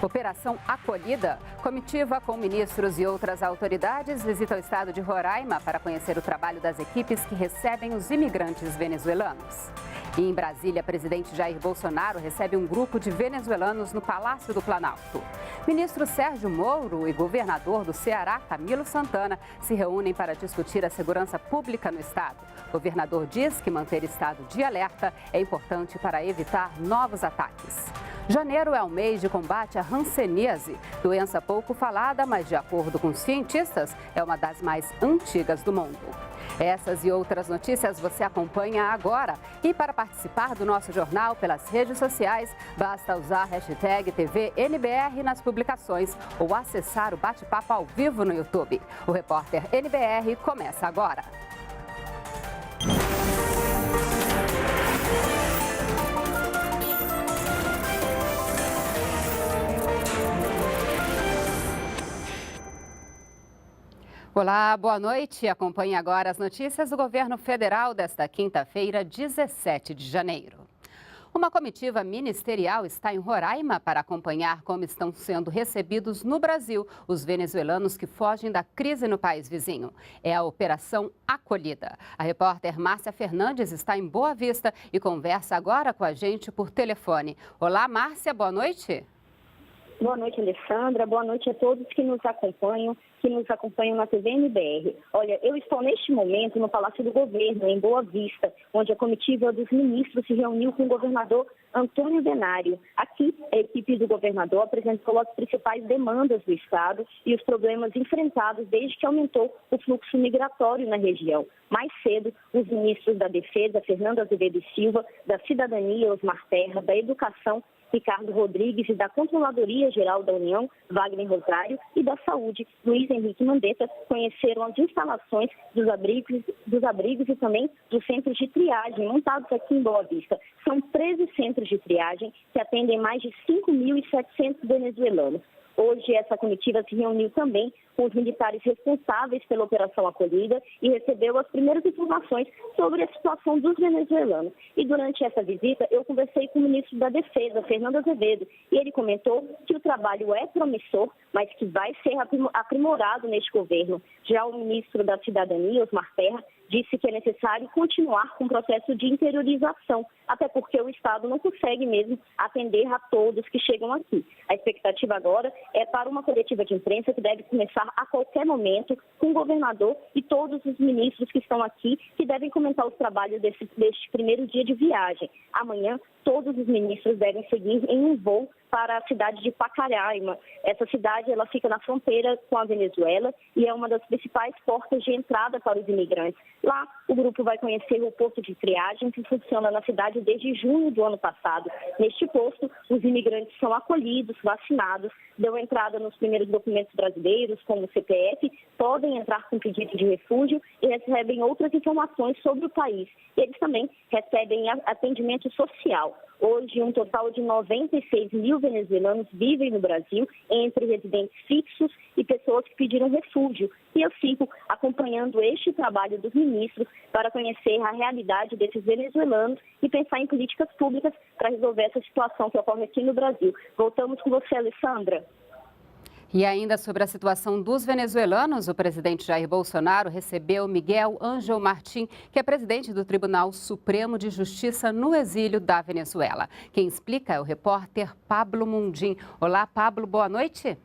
Operação Acolhida. Comitiva com ministros e outras autoridades visita o estado de Roraima para conhecer o trabalho das equipes que recebem os imigrantes venezuelanos. E em Brasília, presidente Jair Bolsonaro recebe um grupo de venezuelanos no Palácio do Planalto. Ministro Sérgio Moro e governador do Ceará, Camilo Santana, se reúnem para discutir a segurança pública no estado. O governador diz que manter estado de alerta é importante para evitar novos ataques. Janeiro é o mês de combate à hanseníase, doença pouco falada, mas de acordo com cientistas, é uma das mais antigas do mundo. Essas e outras notícias você acompanha agora. E para participar do nosso jornal pelas redes sociais, basta usar a hashtag TVNBR nas publicações ou acessar o bate-papo ao vivo no YouTube. O Repórter NBR começa agora. Olá, boa noite. Acompanhe agora as notícias do governo federal desta quinta-feira, 17 de janeiro. Uma comitiva ministerial está em Roraima para acompanhar como estão sendo recebidos no Brasil os venezuelanos que fogem da crise no país vizinho. É a Operação Acolhida. A repórter Márcia Fernandes está em Boa Vista e conversa agora com a gente por telefone. Olá, Márcia, boa noite. Boa noite, Alessandra. Boa noite a todos que nos acompanham na TV NBR. Olha, eu estou neste momento no Palácio do Governo, em Boa Vista, onde a comitiva dos ministros se reuniu com o governador Antônio Denário. Aqui, a equipe do governador apresentou as principais demandas do estado e os problemas enfrentados desde que aumentou o fluxo migratório na região. Mais cedo, os ministros da Defesa, Fernando Azevedo Silva, da Cidadania, Osmar Terra, da Educação, Ricardo Rodrigues, e da Controladoria Geral da União, Wagner Rosário, e da Saúde, Luiz Henrique Mandetta, conheceram as instalações dos abrigos e também dos centros de triagem montados aqui em Boa Vista. São 13 centros de triagem que atendem mais de 5.700 venezuelanos. Hoje, essa comitiva se reuniu também com os militares responsáveis pela Operação Acolhida e recebeu as primeiras informações sobre a situação dos venezuelanos. E durante essa visita, eu conversei com o ministro da Defesa, Fernando Azevedo, e ele comentou que o trabalho é promissor, mas que vai ser aprimorado neste governo. Já o ministro da Cidadania, Osmar Terra, disse que é necessário continuar com o processo de interiorização, até porque o Estado não consegue mesmo atender a todos que chegam aqui. A expectativa agora é para uma coletiva de imprensa que deve começar a qualquer momento com o governador e todos os ministros que estão aqui, que devem comentar os trabalhos deste primeiro dia de viagem. Amanhã, todos os ministros devem seguir em um voo para a cidade de Pacaraima. Essa cidade ela fica na fronteira com a Venezuela e é uma das principais portas de entrada para os imigrantes. Lá, o grupo vai conhecer o posto de triagem que funciona na cidade desde junho do ano passado. Neste posto, os imigrantes são acolhidos, vacinados, dão entrada nos primeiros documentos brasileiros, como o CPF, podem entrar com pedido de refúgio e recebem outras informações sobre o país. Eles também recebem atendimento social. Hoje, um total de 96 mil venezuelanos vivem no Brasil, entre residentes fixos e pessoas que pediram refúgio. E eu fico acompanhando este trabalho dos ministros para conhecer a realidade desses venezuelanos e pensar em políticas públicas para resolver essa situação que ocorre aqui no Brasil. Voltamos com você, Alessandra. E ainda sobre a situação dos venezuelanos, o presidente Jair Bolsonaro recebeu Miguel Ángel Martín, que é presidente do Tribunal Supremo de Justiça no exílio da Venezuela. Quem explica é o repórter Pablo Mundim. Olá, Pablo, boa noite.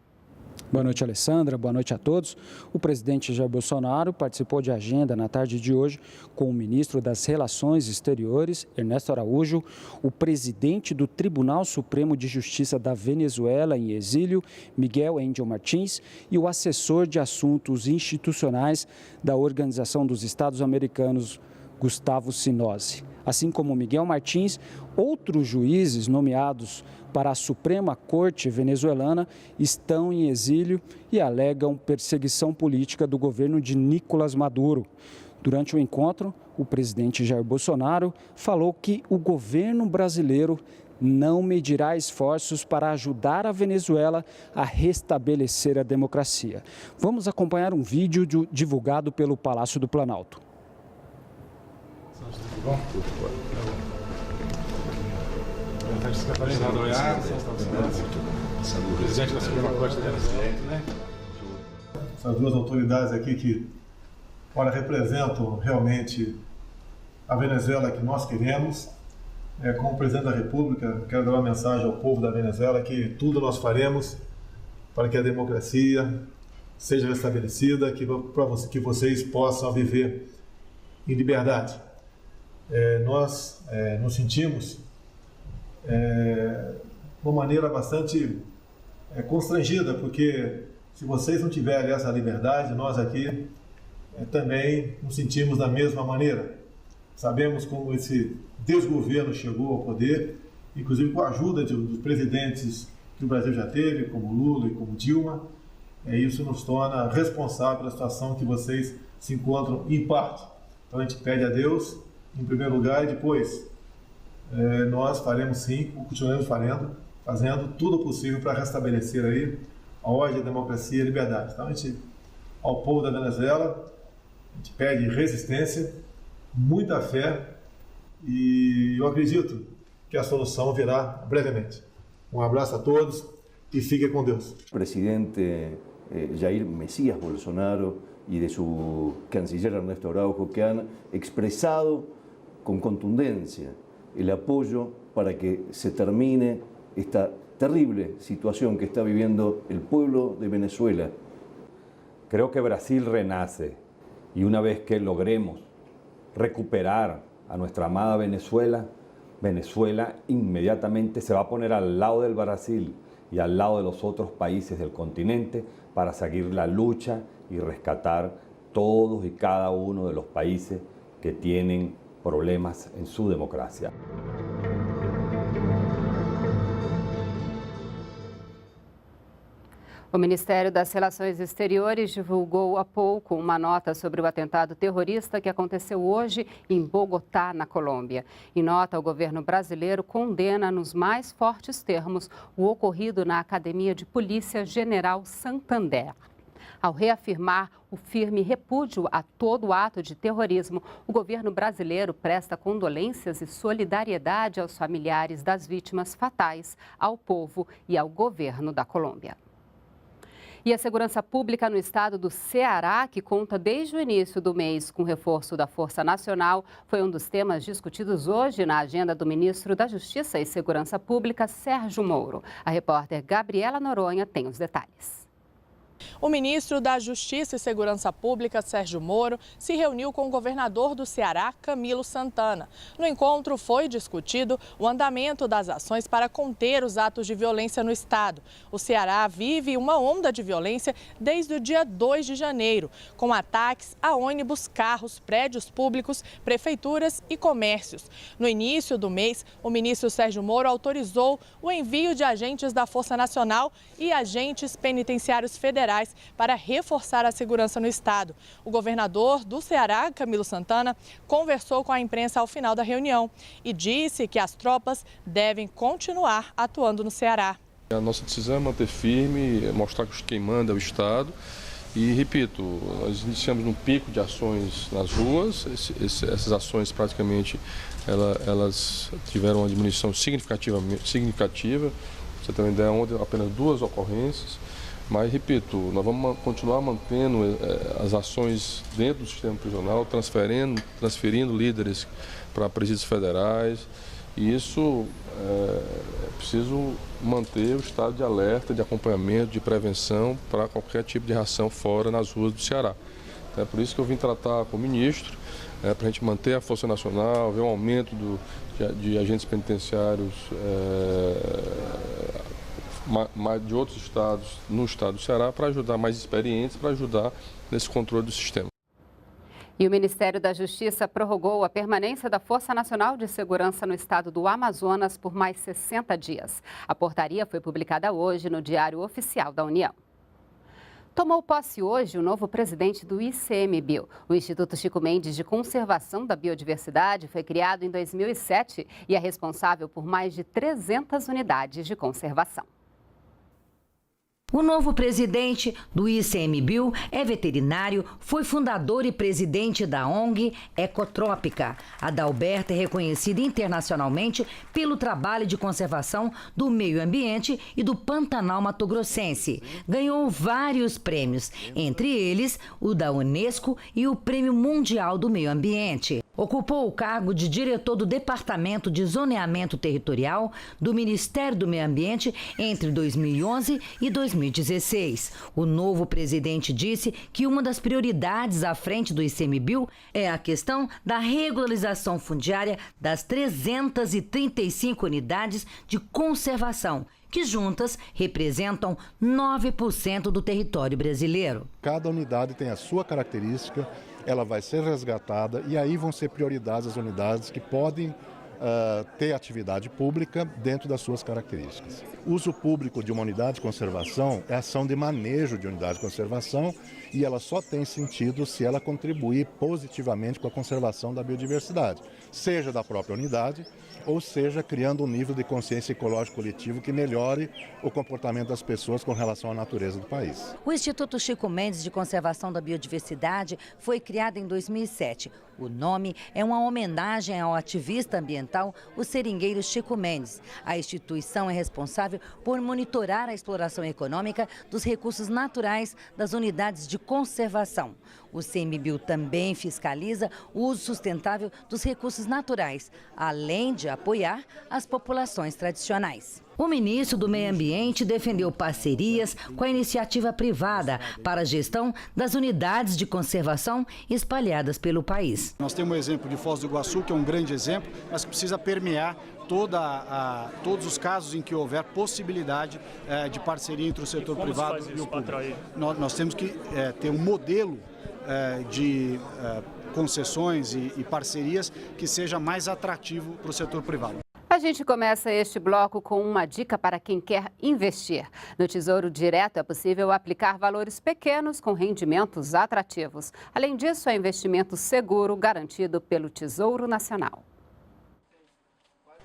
Boa noite, Alessandra. Boa noite a todos. O presidente Jair Bolsonaro participou de agenda na tarde de hoje com o ministro das Relações Exteriores, Ernesto Araújo, o presidente do Tribunal Supremo de Justiça da Venezuela em exílio, Miguel Ángel Martins, e o assessor de assuntos institucionais da Organização dos Estados Americanos, Gustavo Sinozzi. Assim como Miguel Martins, outros juízes nomeados para a Suprema Corte venezuelana estão em exílio e alegam perseguição política do governo de Nicolás Maduro. Durante o encontro, o presidente Jair Bolsonaro falou que o governo brasileiro não medirá esforços para ajudar a Venezuela a restabelecer a democracia. Vamos acompanhar um vídeo divulgado pelo Palácio do Planalto. Presidente da Suprema Corte, né? Essas duas autoridades aqui que, olha, representam realmente a Venezuela que nós queremos. Como presidente da República, quero dar uma mensagem ao povo da Venezuela que tudo nós faremos para que a democracia seja restabelecida, que vocês possam viver em liberdade. Nós nos sentimos de uma maneira bastante constrangida, porque se vocês não tiverem essa liberdade, nós aqui também nos sentimos da mesma maneira. Sabemos como esse desgoverno chegou ao poder, inclusive com a ajuda dos presidentes que o Brasil já teve, como Lula e como Dilma. Isso nos torna responsáveis pela situação que vocês se encontram em parte. Então a gente pede a Deus, em primeiro lugar, e depois nós faremos sim, continuaremos fazendo tudo possível para restabelecer aí a ordem, a democracia e a liberdade. Então ao povo da Venezuela, a gente pede resistência, muita fé, e eu acredito que a solução virá brevemente. Um abraço a todos e fiquem com Deus. Presidente Jair Mesías Bolsonaro y de su canciller Ernesto Araujo, que han expresado con contundencia el apoyo para que se termine esta terrible situación que está viviendo el pueblo de Venezuela. Creo que Brasil renace, y una vez que logremos recuperar a nuestra amada Venezuela, Venezuela inmediatamente se va a poner al lado del Brasil y al lado de los otros países del continente para seguir la lucha y rescatar todos y cada uno de los países que tienen problemas en su democracia. O Ministério das Relações Exteriores divulgou há pouco uma nota sobre o atentado terrorista que aconteceu hoje em Bogotá, na Colômbia. Em nota, o governo brasileiro condena nos mais fortes termos o ocorrido na Academia de Polícia General Santander. Ao reafirmar o firme repúdio a todo ato de terrorismo, o governo brasileiro presta condolências e solidariedade aos familiares das vítimas fatais, ao povo e ao governo da Colômbia. E a segurança pública no estado do Ceará, que conta desde o início do mês com reforço da Força Nacional, foi um dos temas discutidos hoje na agenda do ministro da Justiça e Segurança Pública, Sérgio Moro. A repórter Gabriela Noronha tem os detalhes. O ministro da Justiça e Segurança Pública, Sérgio Moro, se reuniu com o governador do Ceará, Camilo Santana. No encontro foi discutido o andamento das ações para conter os atos de violência no estado. O Ceará vive uma onda de violência desde o dia 2 de janeiro, com ataques a ônibus, carros, prédios públicos, prefeituras e comércios. No início do mês, o ministro Sérgio Moro autorizou o envio de agentes da Força Nacional e agentes penitenciários federais para reforçar a segurança no estado. O governador do Ceará, Camilo Santana, conversou com a imprensa ao final da reunião e disse que as tropas devem continuar atuando no Ceará. A nossa decisão é manter firme, mostrar que quem manda é o estado. E, repito, nós iniciamos um pico de ações nas ruas. Essas ações, praticamente, elas tiveram uma diminuição significativa. Você tem uma ideia, ontem apenas 2 ocorrências. Mas, repito, nós vamos continuar mantendo as ações dentro do sistema prisional, transferindo líderes para presídios federais. E isso é preciso manter o estado de alerta, de acompanhamento, de prevenção para qualquer tipo de reação fora nas ruas do Ceará. É por isso que eu vim tratar com o ministro, para a gente manter a Força Nacional, ver um aumento de agentes penitenciários de outros estados no estado do Ceará, para ajudar mais experientes, para ajudar nesse controle do sistema. E o Ministério da Justiça prorrogou a permanência da Força Nacional de Segurança no estado do Amazonas por mais 60 dias. A portaria foi publicada hoje no Diário Oficial da União. Tomou posse hoje o novo presidente do ICMBio. O Instituto Chico Mendes de Conservação da Biodiversidade foi criado em 2007 e é responsável por mais de 300 unidades de conservação. O novo presidente do ICMBio é veterinário, foi fundador e presidente da ONG Ecotrópica. Adalberto é reconhecido internacionalmente pelo trabalho de conservação do meio ambiente e do Pantanal Mato-Grossense. Ganhou vários prêmios, entre eles o da Unesco e o Prêmio Mundial do Meio Ambiente. Ocupou o cargo de diretor do Departamento de Zoneamento Territorial do Ministério do Meio Ambiente entre 2011 e 2016. O novo presidente disse que uma das prioridades à frente do ICMBio é a questão da regularização fundiária das 335 unidades de conservação, que juntas representam 9% do território brasileiro. Cada unidade tem a sua característica, ela vai ser resgatada e aí vão ser prioridades as unidades que podem ter atividade pública dentro das suas características. O uso público de uma unidade de conservação é ação de manejo de unidade de conservação e ela só tem sentido se ela contribuir positivamente com a conservação da biodiversidade, seja da própria unidade, ou seja, criando um nível de consciência ecológica coletivo que melhore o comportamento das pessoas com relação à natureza do país. O Instituto Chico Mendes de Conservação da Biodiversidade foi criado em 2007. O nome é uma homenagem ao ativista ambiental, o seringueiro Chico Mendes. A instituição é responsável por monitorar a exploração econômica dos recursos naturais das unidades de conservação. O ICMBio também fiscaliza o uso sustentável dos recursos naturais, além de apoiar as populações tradicionais. O ministro do Meio Ambiente defendeu parcerias com a iniciativa privada para a gestão das unidades de conservação espalhadas pelo país. Nós temos o exemplo de Foz do Iguaçu, que é um grande exemplo, mas que precisa permear todos os casos em que houver possibilidade de parceria entre o setor privado e o público. Nós temos que ter um modelo de concessões e parcerias que seja mais atrativo para o setor privado. A gente começa este bloco com uma dica para quem quer investir. No Tesouro Direto é possível aplicar valores pequenos com rendimentos atrativos. Além disso, é investimento seguro garantido pelo Tesouro Nacional.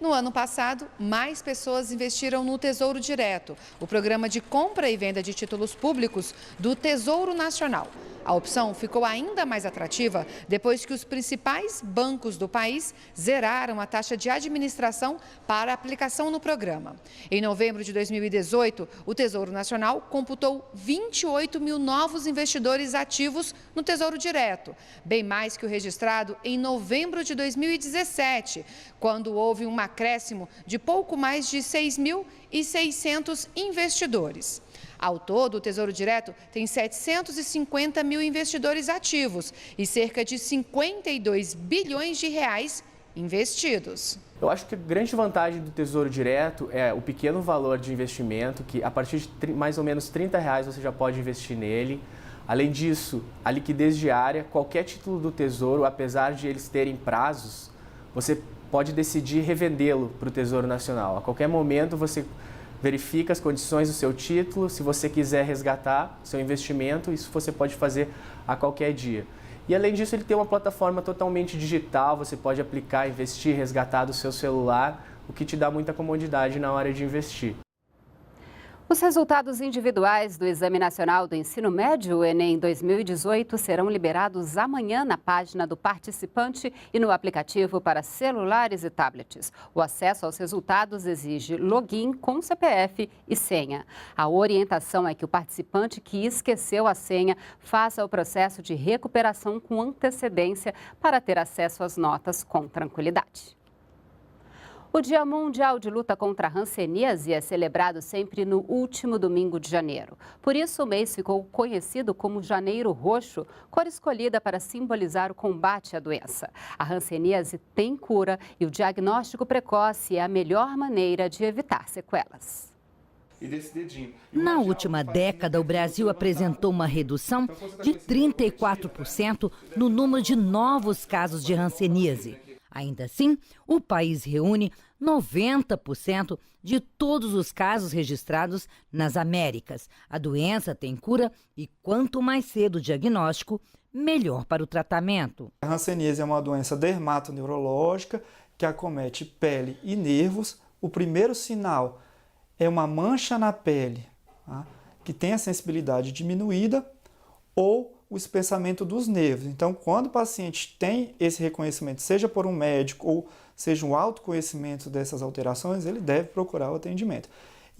No ano passado, mais pessoas investiram no Tesouro Direto, o programa de compra e venda de títulos públicos do Tesouro Nacional. A opção ficou ainda mais atrativa depois que os principais bancos do país zeraram a taxa de administração para aplicação no programa. Em novembro de 2018, o Tesouro Nacional computou 28 mil novos investidores ativos no Tesouro Direto, bem mais que o registrado em novembro de 2017, quando houve um acréscimo de pouco mais de 6.600 investidores. Ao todo, o Tesouro Direto tem 750 mil investidores ativos e cerca de 52 bilhões de reais investidos. Eu acho que a grande vantagem do Tesouro Direto é o pequeno valor de investimento, que a partir de mais ou menos R$30 você já pode investir nele. Além disso, a liquidez diária, qualquer título do Tesouro, apesar de eles terem prazos, você pode decidir revendê-lo para o Tesouro Nacional. A qualquer momento você verifica as condições do seu título, se você quiser resgatar seu investimento, isso você pode fazer a qualquer dia. E além disso, ele tem uma plataforma totalmente digital, você pode aplicar, investir, resgatar do seu celular, o que te dá muita comodidade na hora de investir. Os resultados individuais do Exame Nacional do Ensino Médio, Enem 2018, serão liberados amanhã na página do participante e no aplicativo para celulares e tablets. O acesso aos resultados exige login com CPF e senha. A orientação é que o participante que esqueceu a senha faça o processo de recuperação com antecedência para ter acesso às notas com tranquilidade. O Dia Mundial de Luta contra a Hanseníase é celebrado sempre no último domingo de janeiro. Por isso, o mês ficou conhecido como Janeiro Roxo, cor escolhida para simbolizar o combate à doença. A hanseníase tem cura e o diagnóstico precoce é a melhor maneira de evitar sequelas. Na última década, o Brasil apresentou uma redução de 34% no número de novos casos de hanseníase. Ainda assim, o país reúne 90% de todos os casos registrados nas Américas. A doença tem cura e quanto mais cedo o diagnóstico, melhor para o tratamento. A hanseníase é uma doença dermatoneurológica que acomete pele e nervos. O primeiro sinal é uma mancha na pele, tá? que tem a sensibilidade diminuída ou o espessamento dos nervos. Então, quando o paciente tem esse reconhecimento, seja por um médico ou seja um autoconhecimento dessas alterações, ele deve procurar o atendimento.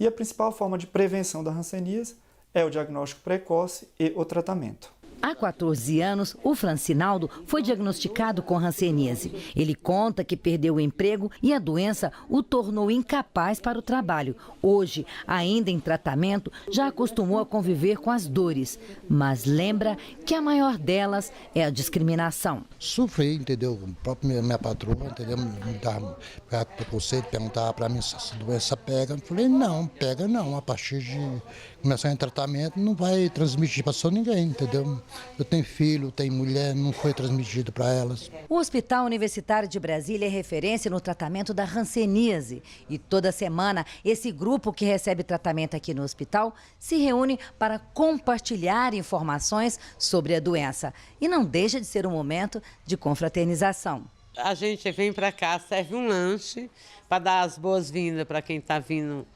E a principal forma de prevenção da hanseníase é o diagnóstico precoce e o tratamento. Há 14 anos, o Francinaldo foi diagnosticado com hanseníase. Ele conta que perdeu o emprego e a doença o tornou incapaz para o trabalho. Hoje, ainda em tratamento, já acostumou a conviver com as dores, mas lembra que a maior delas é a discriminação. Sofri, entendeu? A própria minha patroa, entendeu? Me dava preconceito, perguntava para mim se essa doença pega. Eu falei, não, pega não. A partir de começar em tratamento, não vai transmitir para só ninguém, entendeu? Eu tenho filho, tenho mulher, não foi transmitido para elas. O Hospital Universitário de Brasília é referência no tratamento da hanseníase. E toda semana, esse grupo que recebe tratamento aqui no hospital se reúne para compartilhar informações sobre a doença. E não deixa de ser um momento de confraternização. A gente vem para cá, serve um lanche para dar as boas-vindas para quem está vindo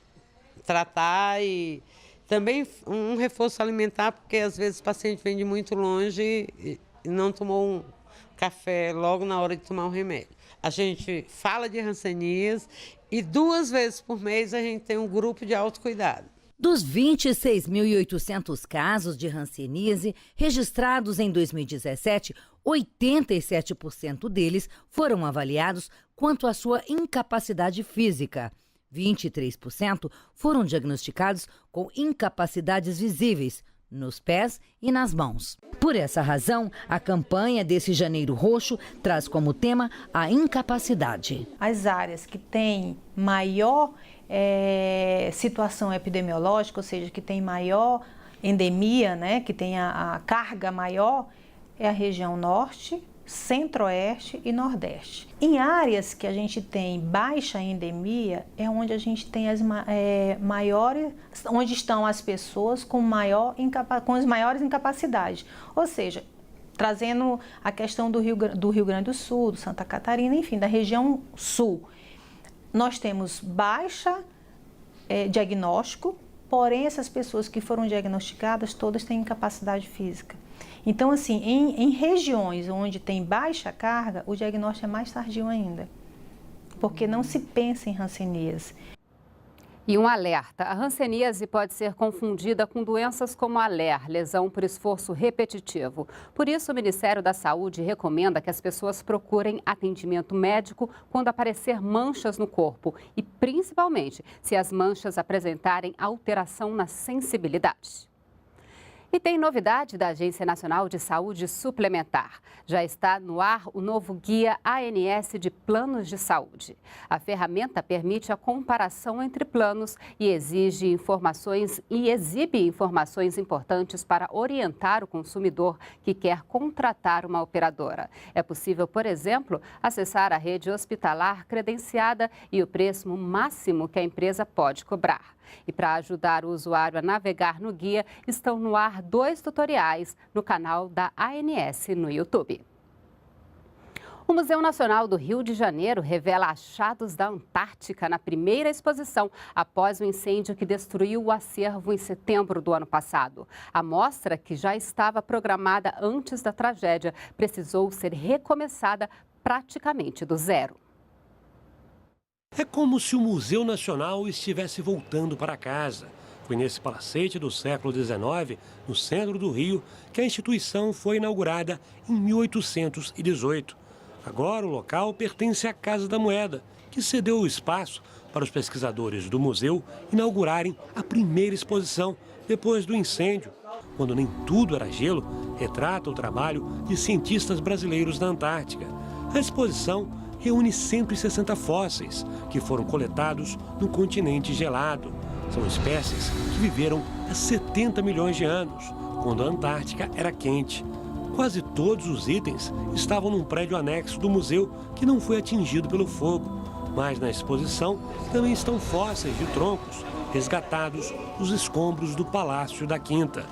tratar e também um reforço alimentar, porque às vezes o paciente vem de muito longe e não tomou um café logo na hora de tomar o remédio. A gente fala de hanseníase e 2 vezes por mês a gente tem um grupo de autocuidado. Dos 26.800 casos de hanseníase registrados em 2017, 87% deles foram avaliados quanto à sua incapacidade física. 23% foram diagnosticados com incapacidades visíveis nos pés e nas mãos. Por essa razão, a campanha desse Janeiro Roxo traz como tema a incapacidade. As áreas que têm maior situação epidemiológica, ou seja, que tem maior endemia, né, que tem a carga maior, é a região norte, centro-oeste e nordeste. Em áreas que a gente tem baixa endemia, é onde a gente tem as maiores, onde estão as pessoas com as maiores incapacidades. Ou seja, trazendo a questão do Rio Grande do Sul, do Santa Catarina, enfim, da região sul. Nós temos baixa diagnóstico, porém essas pessoas que foram diagnosticadas, todas têm incapacidade física. Então, assim, em regiões onde tem baixa carga, o diagnóstico é mais tardio ainda, porque não se pensa em hanseníase. E um alerta, a hanseníase pode ser confundida com doenças como a LER, lesão por esforço repetitivo. Por isso, o Ministério da Saúde recomenda que as pessoas procurem atendimento médico quando aparecer manchas no corpo e, principalmente, se as manchas apresentarem alteração na sensibilidade. E tem novidade da Agência Nacional de Saúde Suplementar. Já está no ar o novo Guia ANS de Planos de Saúde. A ferramenta permite a comparação entre planos e exibe informações importantes para orientar o consumidor que quer contratar uma operadora. É possível, por exemplo, acessar a rede hospitalar credenciada e o preço máximo que a empresa pode cobrar. E para ajudar o usuário a navegar no guia, estão no ar 2 tutoriais no canal da ANS no YouTube. O Museu Nacional do Rio de Janeiro revela achados da Antártica na primeira exposição após o incêndio que destruiu o acervo em setembro do ano passado. A mostra, que já estava programada antes da tragédia, precisou ser recomeçada praticamente do zero. É como se o Museu Nacional estivesse voltando para casa. Foi nesse palacete do século XIX, no centro do Rio, que a instituição foi inaugurada em 1818. Agora o local pertence à Casa da Moeda, que cedeu o espaço para os pesquisadores do museu inaugurarem a primeira exposição depois do incêndio. Quando nem tudo era gelo, retrata o trabalho de cientistas brasileiros na Antártica. A exposição reúne 160 fósseis que foram coletados no continente gelado. São espécies que viveram há 70 milhões de anos, quando a Antártica era quente. Quase todos os itens estavam num prédio anexo do museu que não foi atingido pelo fogo. Mas na exposição também estão fósseis de troncos resgatados dos escombros do Palácio da Quinta.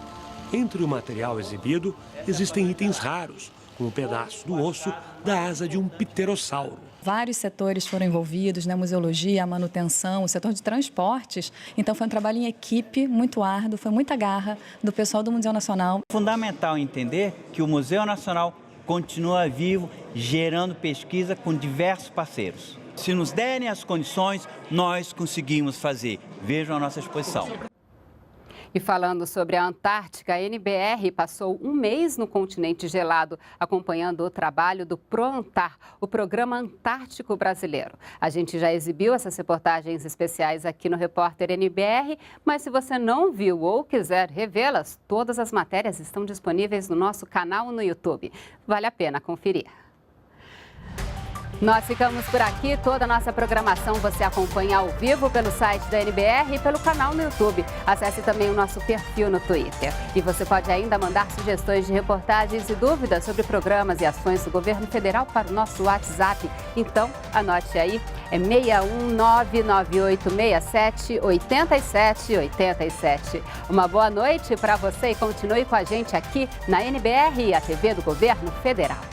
Entre o material exibido existem itens raros, com um pedaço do osso da asa de um pterossauro. Vários setores foram envolvidos, né? Museologia, a manutenção, o setor de transportes. Então foi um trabalho em equipe muito árduo, foi muita garra do pessoal do Museu Nacional. Fundamental entender que o Museu Nacional continua vivo, gerando pesquisa com diversos parceiros. Se nos derem as condições, nós conseguimos fazer. Vejam a nossa exposição. E falando sobre a Antártica, a NBR passou um mês no continente gelado, acompanhando o trabalho do ProAntar, o Programa Antártico Brasileiro. A gente já exibiu essas reportagens especiais aqui no Repórter NBR, mas se você não viu ou quiser revê-las, todas as matérias estão disponíveis no nosso canal no YouTube. Vale a pena conferir. Nós ficamos por aqui. Toda a nossa programação você acompanha ao vivo pelo site da NBR e pelo canal no YouTube. Acesse também o nosso perfil no Twitter. E você pode ainda mandar sugestões de reportagens e dúvidas sobre programas e ações do governo federal para o nosso WhatsApp. Então, anote aí, é 61998678787. Uma boa noite para você e continue com a gente aqui na NBR, a TV do Governo Federal.